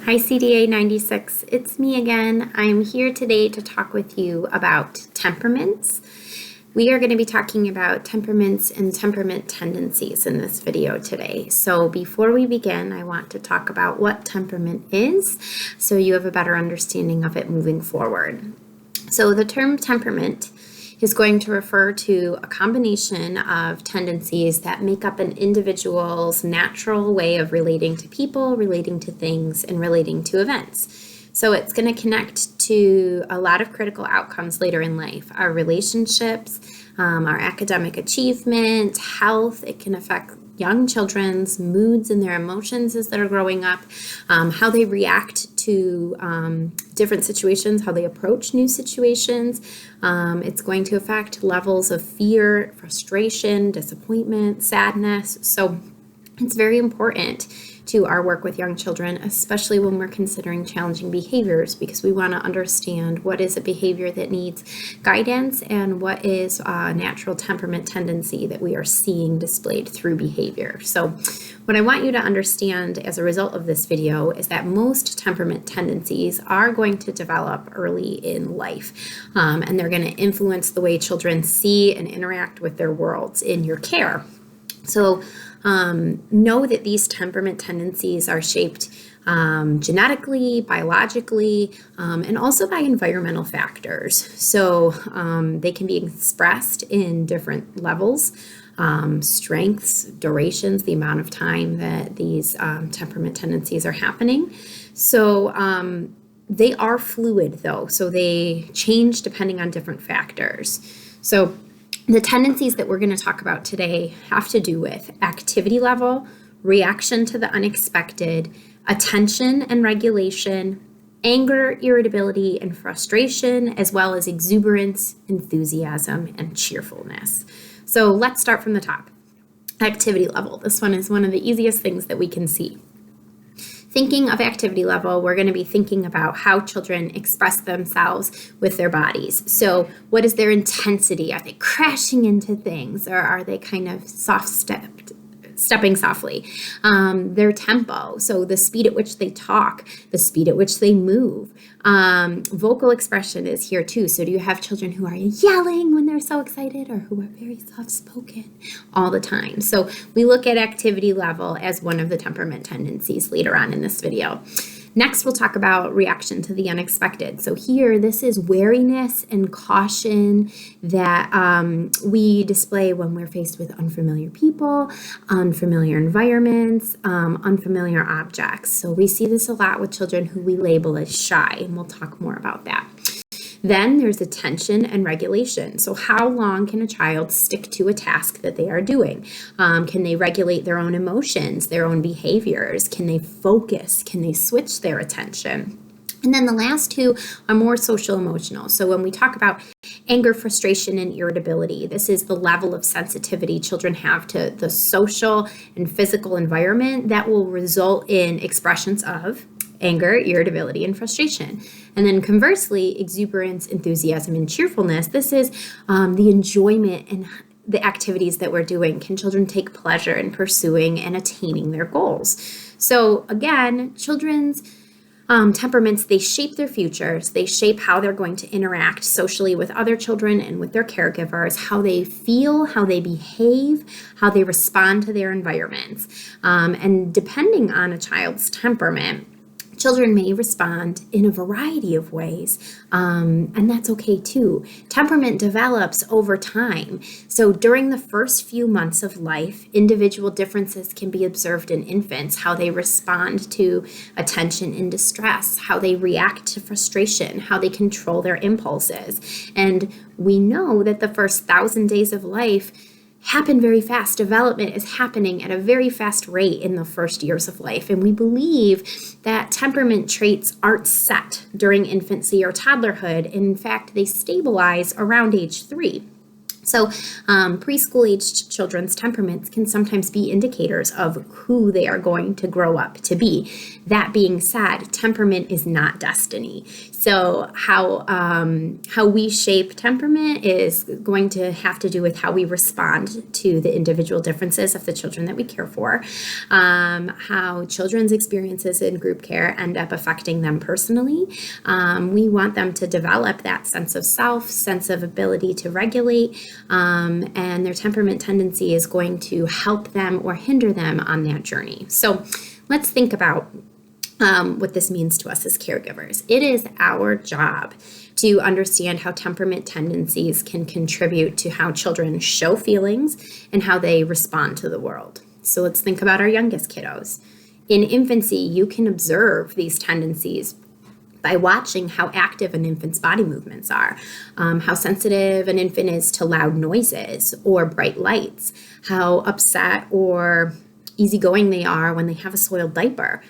Hi CDA 96, it's me again. I'm here today to talk with you about temperaments. We are going to be talking about temperaments and temperament tendencies in this video today. So before we begin, I want to talk about what temperament is so you have a better understanding of it moving forward. So the term temperament is going to refer to a combination of tendencies that make up an individual's natural way of relating to people, relating to things, and relating to events. So it's going to connect to a lot of critical outcomes later in life, our relationships, our academic achievement, health. It can affect young children's moods and their emotions as they're growing up, how they react to different situations, how they approach new situations. It's going to affect levels of fear, frustration, disappointment, sadness. So it's very important to our work with young children, especially when we're considering challenging behaviors, because we want to understand what is a behavior that needs guidance and what is a natural temperament tendency that we are seeing displayed through behavior. So what I want you to understand as a result of this video is that most temperament tendencies are going to develop early in life, and they're going to influence the way children see and interact with their worlds in your care. So know that these temperament tendencies are shaped genetically, biologically, and also by environmental factors. So they can be expressed in different levels, strengths, durations, the amount of time that these temperament tendencies are happening. So they are fluid though, so they change depending on different factors. So the tendencies that we're going to talk about today have to do with activity level, reaction to the unexpected, attention and regulation, anger, irritability, and frustration, as well as exuberance, enthusiasm, and cheerfulness. So let's start from the top. Activity level. This one is one of the easiest things that we can see. Thinking of activity level, we're going to be thinking about how children express themselves with their bodies. So what is their intensity? Are they crashing into things, or are they kind of stepping softly? Their tempo, so the speed at which they talk, the speed at which they move. Vocal expression is here too. So do you have children who are yelling when they're so excited, or who are very soft-spoken all the time? So we look at activity level as one of the temperament tendencies later on in this video. Next, we'll talk about reaction to the unexpected. So here, this is wariness and caution that we display when we're faced with unfamiliar people, unfamiliar environments, unfamiliar objects. So we see this a lot with children who we label as shy, and we'll talk more about that. Then there's attention and regulation. So how long can a child stick to a task that they are doing? Can they regulate their own emotions, their own behaviors? Can they focus? Can they switch their attention? And then the last two are more social emotional. So when we talk about anger, frustration, and irritability, this is the level of sensitivity children have to the social and physical environment that will result in expressions of anger, irritability, and frustration. And then conversely, exuberance, enthusiasm, and cheerfulness. This is the enjoyment and the activities that we're doing. Can children take pleasure in pursuing and attaining their goals? So again, children's temperaments, they shape their futures. They shape how they're going to interact socially with other children and with their caregivers, how they feel, how they behave, how they respond to their environments. And depending on a child's temperament, children may respond in a variety of ways, and that's okay too. Temperament develops over time. So during the first few months of life, individual differences can be observed in infants, how they respond to attention and distress, how they react to frustration, how they control their impulses. And we know that the first 1,000 days of life happen very fast. Development is happening at a very fast rate in the first years of life. And we believe that temperament traits aren't set during infancy or toddlerhood. In fact, they stabilize around age 3. So preschool-aged children's temperaments can sometimes be indicators of who they are going to grow up to be. That being said, temperament is not destiny. So how we shape temperament is going to have to do with how we respond to the individual differences of the children that we care for, how children's experiences in group care end up affecting them personally. We want them to develop that sense of self, sense of ability to regulate, and their temperament tendency is going to help them or hinder them on that journey. So let's think about what this means to us as caregivers. It is our job to understand how temperament tendencies can contribute to how children show feelings and how they respond to the world. So let's think about our youngest kiddos. In infancy, you can observe these tendencies by watching how active an infant's body movements are, how sensitive an infant is to loud noises or bright lights, how upset or easygoing they are when they have a soiled diaper.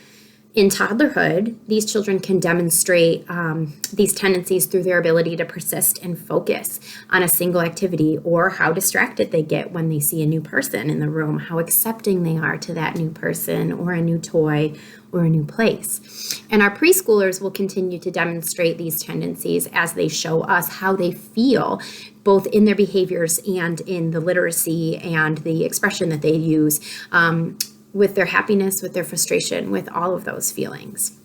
In toddlerhood, these children can demonstrate these tendencies through their ability to persist and focus on a single activity, or how distracted they get when they see a new person in the room, how accepting they are to that new person or a new toy or a new place. And our preschoolers will continue to demonstrate these tendencies as they show us how they feel, both in their behaviors and in the literacy and the expression that they use, with their happiness, with their frustration, with all of those feelings.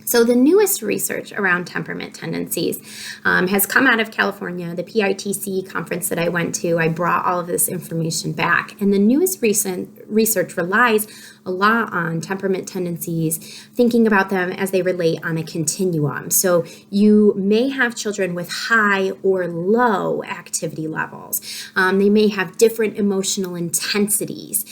So the newest research around temperament tendencies has come out of California, the PITC conference that I went to. I brought all of this information back. And the newest recent research relies a lot on temperament tendencies, thinking about them as they relate on a continuum. So you may have children with high or low activity levels. They may have different emotional intensities,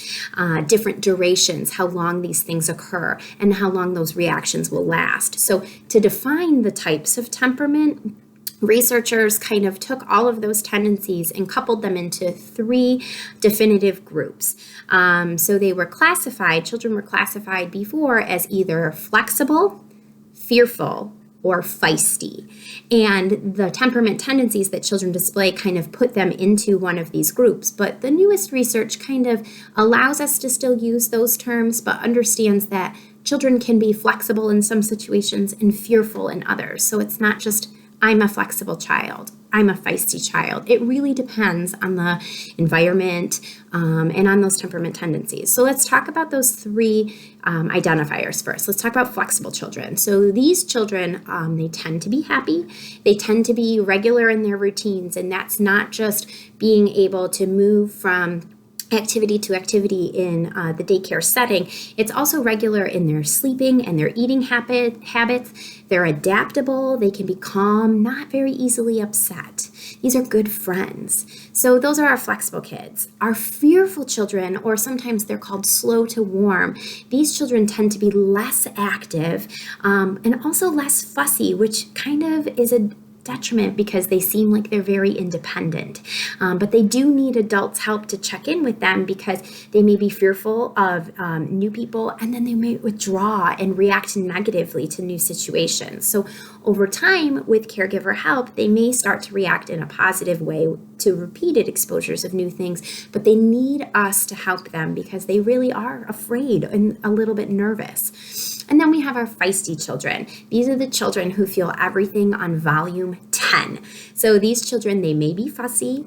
different durations, how long these things occur, and how long those reactions will last. So to define the types of temperament, researchers kind of took all of those tendencies and coupled them into three definitive groups. So they were classified, children were classified before as either flexible, fearful, or feisty. And the temperament tendencies that children display kind of put them into one of these groups. But the newest research kind of allows us to still use those terms, but understands that children can be flexible in some situations and fearful in others. So it's not just, I'm a flexible child, I'm a feisty child. It really depends on the environment and on those temperament tendencies. So let's talk about those three identifiers first. Let's talk about flexible children. So these children, they tend to be happy. They tend to be regular in their routines, and that's not just being able to move from activity to activity in the daycare setting. It's also regular in their sleeping and their eating habits. They're adaptable. They can be calm, not very easily upset. These are good friends. So those are our flexible kids. Our fearful children, or sometimes they're called slow to warm, these children tend to be less active and also less fussy, which kind of is a detriment because they seem like they're very independent. But they do need adults' help to check in with them because they may be fearful of new people, and then they may withdraw and react negatively to new situations. So over time, with caregiver help, they may start to react in a positive way to repeated exposures of new things, but they need us to help them because they really are afraid and a little bit nervous. And then we have our feisty children. These are the children who feel everything on volume 10. So these children, they may be fussy.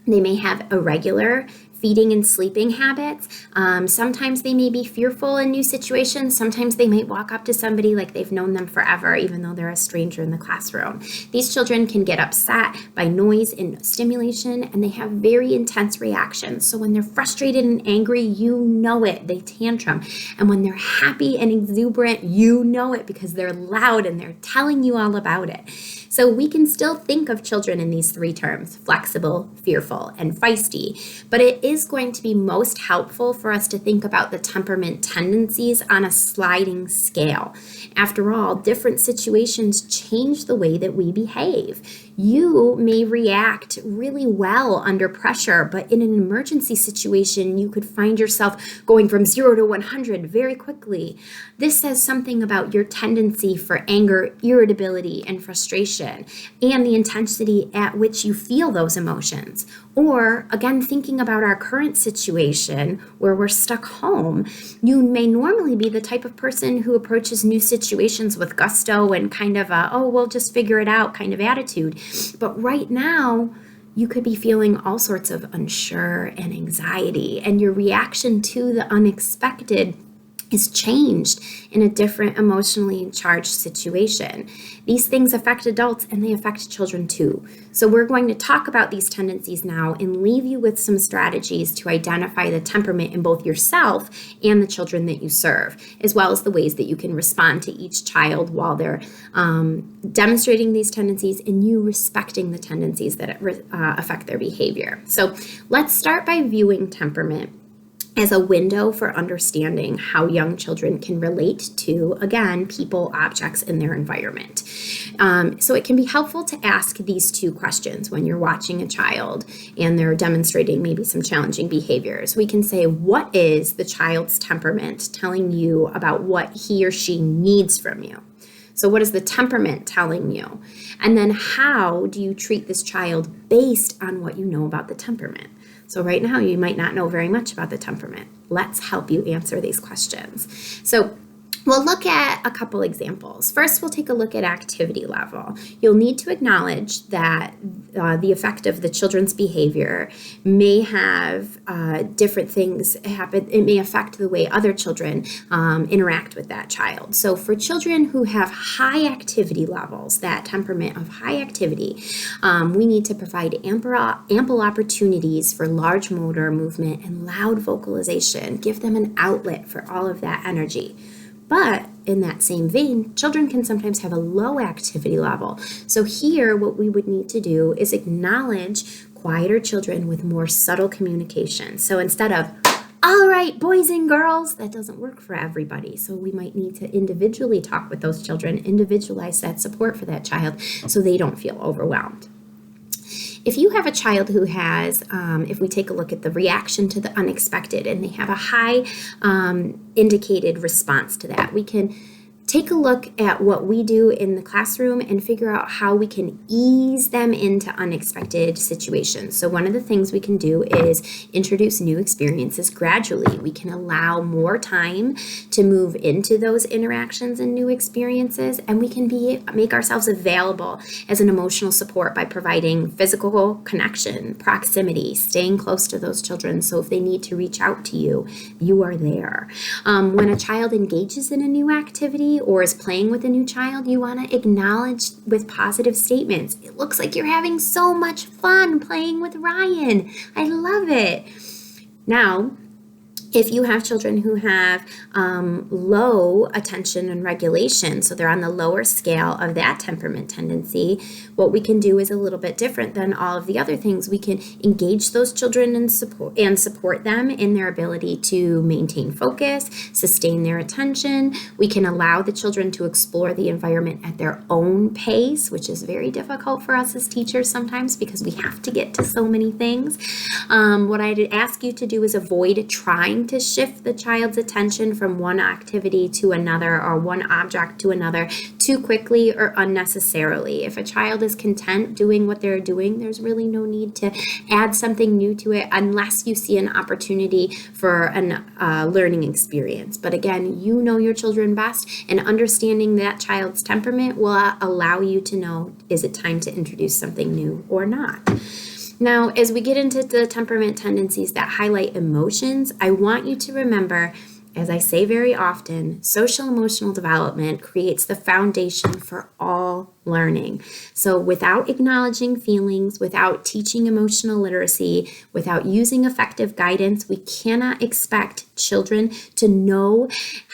They may have irregular feeding and sleeping habits. Sometimes they may be fearful in new situations. Sometimes they might walk up to somebody like they've known them forever, even though they're a stranger in the classroom. These children can get upset by noise and stimulation, and they have very intense reactions. So when they're frustrated and angry, you know it, they tantrum. And when they're happy and exuberant, you know it because they're loud and they're telling you all about it. So we can still think of children in these three terms: flexible, fearful, and feisty. But it is going to be most helpful for us to think about the temperament tendencies on a sliding scale. After all, different situations change the way that we behave. You may react really well under pressure, but in an emergency situation, you could find yourself going from 0 to 100 very quickly. This says something about your tendency for anger, irritability, and frustration, and the intensity at which you feel those emotions. Or, again, thinking about our current situation where we're stuck home, you may normally be the type of person who approaches new situations with gusto and kind of a, oh, we'll just figure it out kind of attitude. But right now, you could be feeling all sorts of unsure and anxiety, and your reaction to the unexpected is changed in a different emotionally charged situation. These things affect adults and they affect children too. So we're going to talk about these tendencies now and leave you with some strategies to identify the temperament in both yourself and the children that you serve, as well as the ways that you can respond to each child while they're demonstrating these tendencies and you respecting the tendencies that affect their behavior. So let's start by viewing temperament as a window for understanding how young children can relate to, again, people, objects in their environment. So it can be helpful to ask these two questions when you're watching a child and they're demonstrating maybe some challenging behaviors. We can say, what is the child's temperament telling you about what he or she needs from you? So what is the temperament telling you? And then how do you treat this child based on what you know about the temperament? So right now, you might not know very much about the temperament. Let's help you answer these questions. So we'll look at a couple examples. First, we'll take a look at activity level. You'll need to acknowledge that the effect of the children's behavior may have different things happen. It may affect the way other children interact with that child. So for children who have high activity levels, that temperament of high activity, we need to provide ample opportunities for large motor movement and loud vocalization. Give them an outlet for all of that energy. But in that same vein, children can sometimes have a low activity level. So here, what we would need to do is acknowledge quieter children with more subtle communication. So instead of, all right, boys and girls, that doesn't work for everybody. So we might need to individually talk with those children, individualize that support for that child so they don't feel overwhelmed. If you have a child who has, if we take a look at the reaction to the unexpected and they have a high indicated response to that, we can take a look at what we do in the classroom and figure out how we can ease them into unexpected situations. So one of the things we can do is introduce new experiences gradually. We can allow more time to move into those interactions and new experiences, and we can make ourselves available as an emotional support by providing physical connection, proximity, staying close to those children. So if they need to reach out to you, you are there. When a child engages in a new activity or is playing with a new child, you want to acknowledge with positive statements. It looks like you're having so much fun playing with Ryan. I love it. Now, if you have children who have low attention and regulation, so they're on the lower scale of that temperament tendency, what we can do is a little bit different than all of the other things. We can engage those children and support them in their ability to maintain focus, sustain their attention. We can allow the children to explore the environment at their own pace, which is very difficult for us as teachers sometimes because we have to get to so many things. What I'd ask you to do is avoid trying to shift the child's attention from one activity to another or one object to another too quickly or unnecessarily. If a child is content doing what they're doing, there's really no need to add something new to it unless you see an opportunity for a learning experience. But again, you know your children best, and understanding that child's temperament will allow you to know, is it time to introduce something new or not? Now, as we get into the temperament tendencies that highlight emotions, I want you to remember, as I say very often, social emotional development creates the foundation for all learning. So without acknowledging feelings, without teaching emotional literacy, without using effective guidance, we cannot expect children to know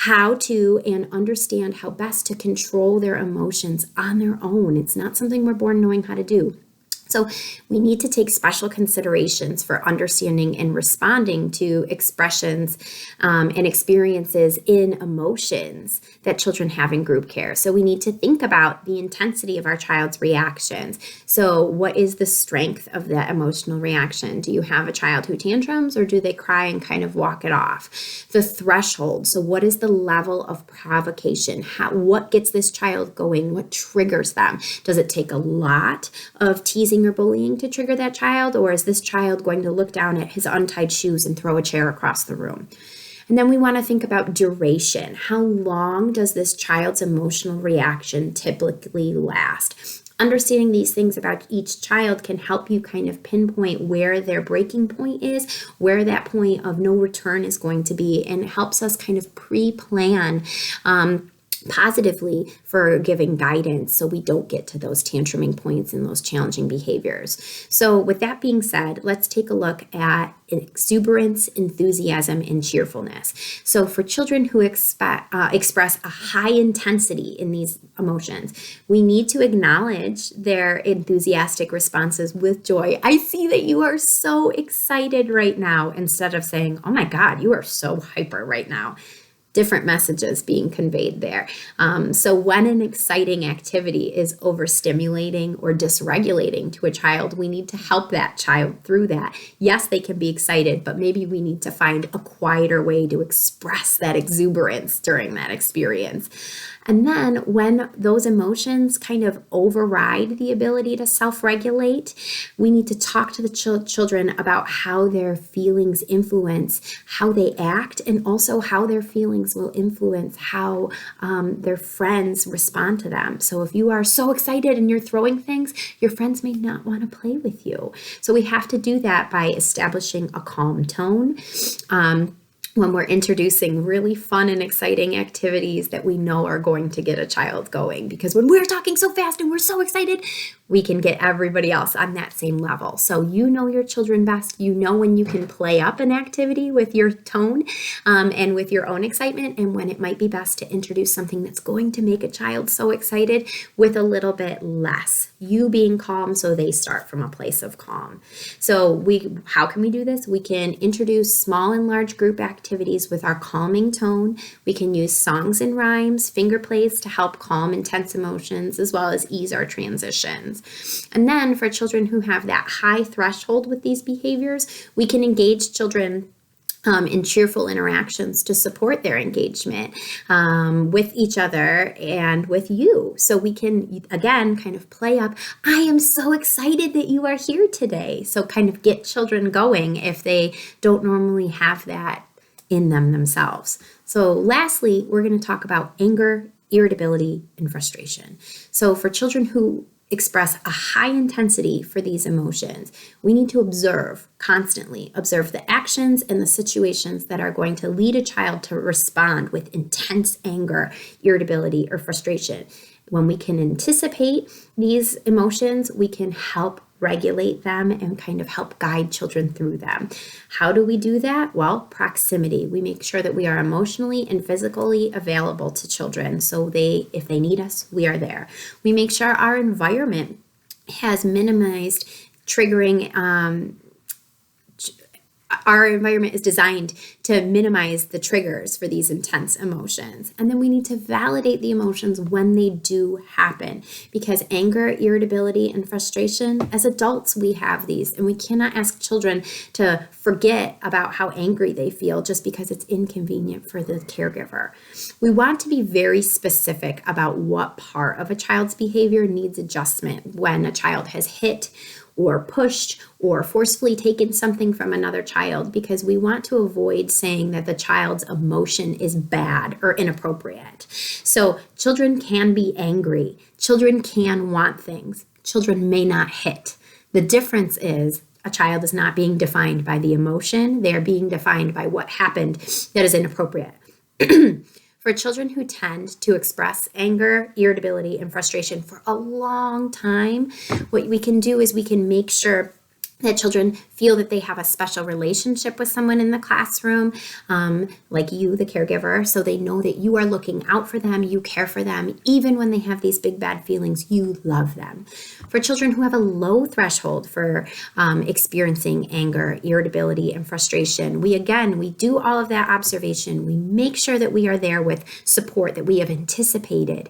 how to and understand how best to control their emotions on their own. It's not something we're born knowing how to do. So we need to take special considerations for understanding and responding to expressions and experiences in emotions that children have in group care. So we need to think about the intensity of our child's reactions. So what is the strength of that emotional reaction? Do you have a child who tantrums, or do they cry and kind of walk it off? The threshold. So what is the level of provocation? What gets this child going? What triggers them? Does it take a lot of teasing or bullying to trigger that child, or is this child going to look down at his untied shoes and throw a chair across the room? And then we want to think about duration. How long does this child's emotional reaction typically last? Understanding these things about each child can help you kind of pinpoint where their breaking point is, where that point of no return is going to be, and it helps us kind of pre-plan positively for giving guidance so we don't get to those tantruming points and those challenging behaviors. So with that being said, let's take a look at exuberance, enthusiasm, and cheerfulness. So for children who express a high intensity in these emotions, we need to acknowledge their enthusiastic responses with joy. I see that you are so excited right now, instead of saying, oh my God, you are so hyper right now. Different messages being conveyed there. So when an exciting activity is overstimulating or dysregulating to a child, we need to help that child through that. Yes, they can be excited, but maybe we need to find a quieter way to express that exuberance during that experience. And then when those emotions kind of override the ability to self-regulate, we need to talk to the children about how their feelings influence how they act, and also how their feelings will influence how their friends respond to them. So if you are so excited and you're throwing things, your friends may not want to play with you. So we have to do that by establishing a calm tone. When we're introducing really fun and exciting activities that we know are going to get a child going. Because when we're talking so fast and we're so excited, we can get everybody else on that same level. So you know your children best. You know when you can play up an activity with your tone and with your own excitement, and when it might be best to introduce something that's going to make a child so excited with a little bit less. You being calm so they start from a place of calm. So how can we do this? We can introduce small and large group activities with our calming tone. We can use songs and rhymes, finger plays to help calm intense emotions, as well as ease our transitions. And then for children who have that high threshold with these behaviors, we can engage children in cheerful interactions to support their engagement with each other and with you. So we can, again, kind of play up, I am so excited that you are here today. So kind of get children going if they don't normally have that in them themselves. So lastly, we're going to talk about anger, irritability, and frustration. So for children who express a high intensity for these emotions, we need to constantly observe the actions and the situations that are going to lead a child to respond with intense anger, irritability, or frustration. When we can anticipate these emotions, we can help regulate them and kind of help guide children through them. How do we do that? Well, proximity. We make sure that we are emotionally and physically available to children. So if they need us, we are there. We make sure our environment has minimized triggering our environment is designed to minimize the triggers for these intense emotions. And then we need to validate the emotions when they do happen, because anger, irritability, and frustration, as adults, we have these, and we cannot ask children to forget about how angry they feel just because it's inconvenient for the caregiver. We want to be very specific about what part of a child's behavior needs adjustment when a child has hit or pushed or forcefully taken something from another child, because we want to avoid saying that the child's emotion is bad or inappropriate. So children can be angry. Children can want things. Children may not hit. The difference is a child is not being defined by the emotion. They're being defined by what happened that is inappropriate. For children who tend to express anger, irritability, and frustration for a long time, what we can do is we can make sure that children feel that they have a special relationship with someone in the classroom, like you, the caregiver, so they know that you are looking out for them, you care for them, even when they have these big bad feelings, you love them. For children who have a low threshold for experiencing anger, irritability, and frustration, we do all of that observation. We make sure that we are there with support that we have anticipated.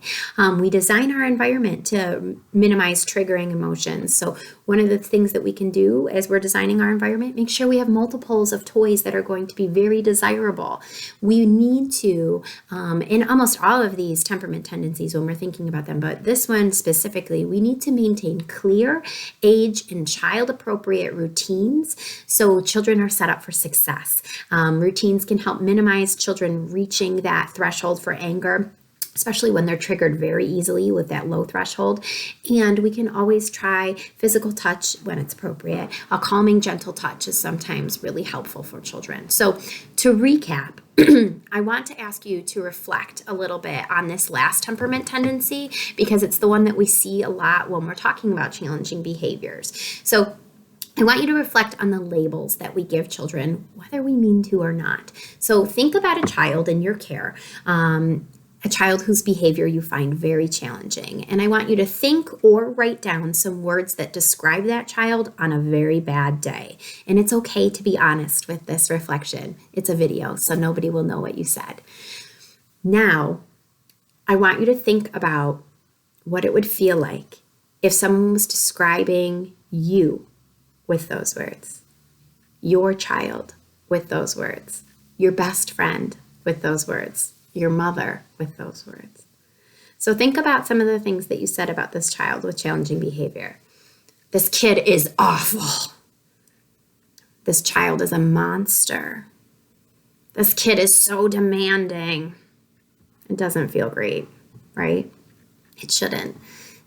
We design our environment to minimize triggering emotions. So one of the things that we can do as we're designing our environment, make sure we have multiples of toys that are going to be very desirable. We need to, in almost all of these temperament tendencies when we're thinking about them, but this one specifically, we need to maintain clear age and child appropriate routines so children are set up for success. Routines can help minimize children reaching that threshold for anger, especially when they're triggered very easily with that low threshold. And we can always try physical touch when it's appropriate. A calming, gentle touch is sometimes really helpful for children. So to recap, I want to ask you to reflect a little bit on this last temperament tendency because it's the one that we see a lot when we're talking about challenging behaviors. So I want you to reflect on the labels that we give children, whether we mean to or not. So think about a child in your care, a child whose behavior you find very challenging. And I want you to think or write down some words that describe that child on a very bad day. And it's okay to be honest with this reflection. It's a video, so nobody will know what you said. Now, I want you to think about what it would feel like if someone was describing you with those words, your child with those words, your best friend with those words, your mother with those words. So think about some of the things that you said about this child with challenging behavior. This kid is awful. This child is a monster. This kid is so demanding. It doesn't feel great, right? It shouldn't.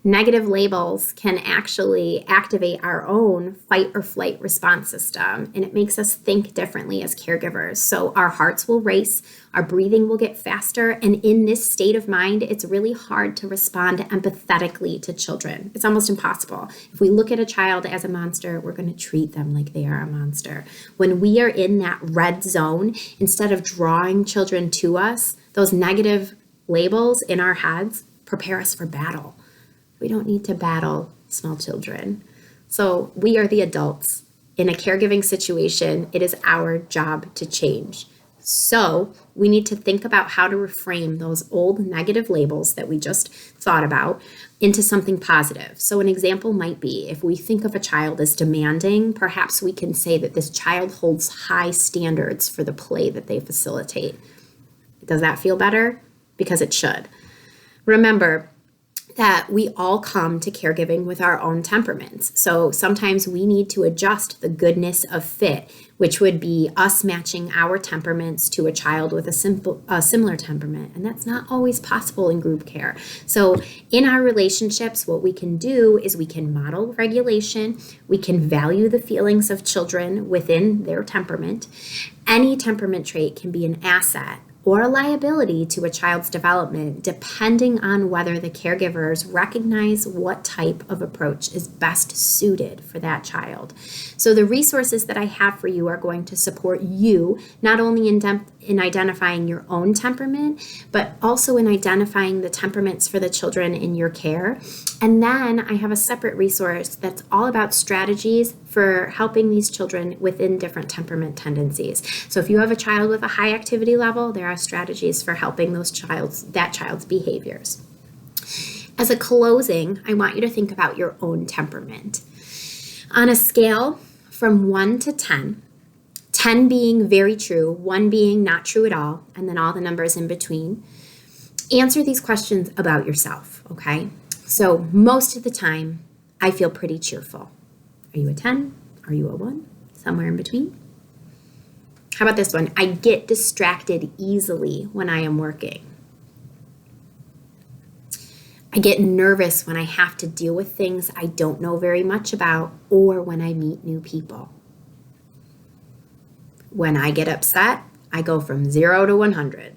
Negative labels can actually activate our own fight or flight response system, and it makes us think differently as caregivers. So our hearts will race, our breathing will get faster, and in this state of mind, it's really hard to respond empathetically to children. It's almost impossible. If we look at a child as a monster, we're going to treat them like they are a monster. When we are in that red zone, instead of drawing children to us, those negative labels in our heads prepare us for battle. We don't need to battle small children. So we are the adults. In a caregiving situation, it is our job to change. So we need to think about how to reframe those old negative labels that we just thought about into something positive. So an example might be if we think of a child as demanding, perhaps we can say that this child holds high standards for the play that they facilitate. Does that feel better? Because it should. Remember that we all come to caregiving with our own temperaments. So sometimes we need to adjust the goodness of fit, which would be us matching our temperaments to a child with a similar temperament. And that's not always possible in group care. So in our relationships, what we can do is we can model regulation. We can value the feelings of children within their temperament. Any temperament trait can be an asset or a liability to a child's development, depending on whether the caregivers recognize what type of approach is best suited for that child. So the resources that I have for you are going to support you, not only in identifying your own temperament, but also in identifying the temperaments for the children in your care. And then I have a separate resource that's all about strategies for helping these children within different temperament tendencies. So if you have a child with a high activity level, there are strategies for helping that child's behaviors. As a closing, I want you to think about your own temperament. On a scale from 1 to 10, 10 being very true, 1 being not true at all, and then all the numbers in between, answer these questions about yourself, okay? So most of the time, I feel pretty cheerful. Are you a 10? Are you a 1? Somewhere in between? How about this one? I get distracted easily when I am working. I get nervous when I have to deal with things I don't know very much about or when I meet new people. When I get upset, I go from 0 to 100.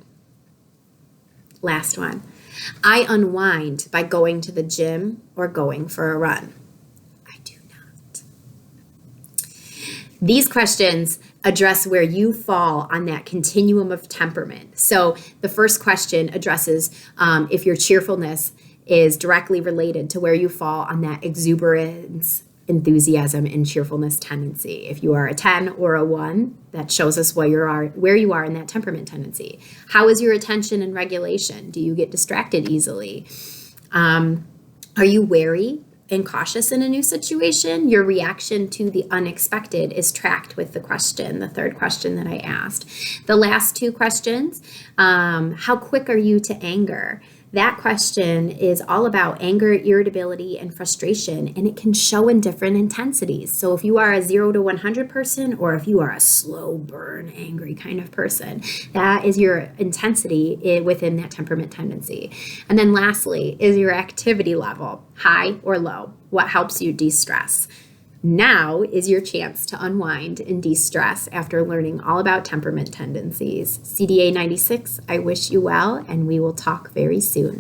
Last one. I unwind by going to the gym or going for a run. I do not. These questions address where you fall on that continuum of temperament. So the first question addresses if your cheerfulness is directly related to where you fall on that exuberance, enthusiasm, and cheerfulness tendency. If you are a 10 or a 1, that shows us where you are in that temperament tendency. How is your attention and regulation? Do you get distracted easily? Are you wary and cautious in a new situation? Your reaction to the unexpected is tracked with the question, the third question that I asked. The last two questions, how quick are you to anger? That question is all about anger, irritability, and frustration, and it can show in different intensities. So if you are a 0 to 100 person, or if you are a slow burn, angry kind of person, that is your intensity within that temperament tendency. And then lastly, is your activity level high or low? What helps you de-stress? Now is your chance to unwind and de-stress after learning all about temperament tendencies. CDA 96, I wish you well, and we will talk very soon.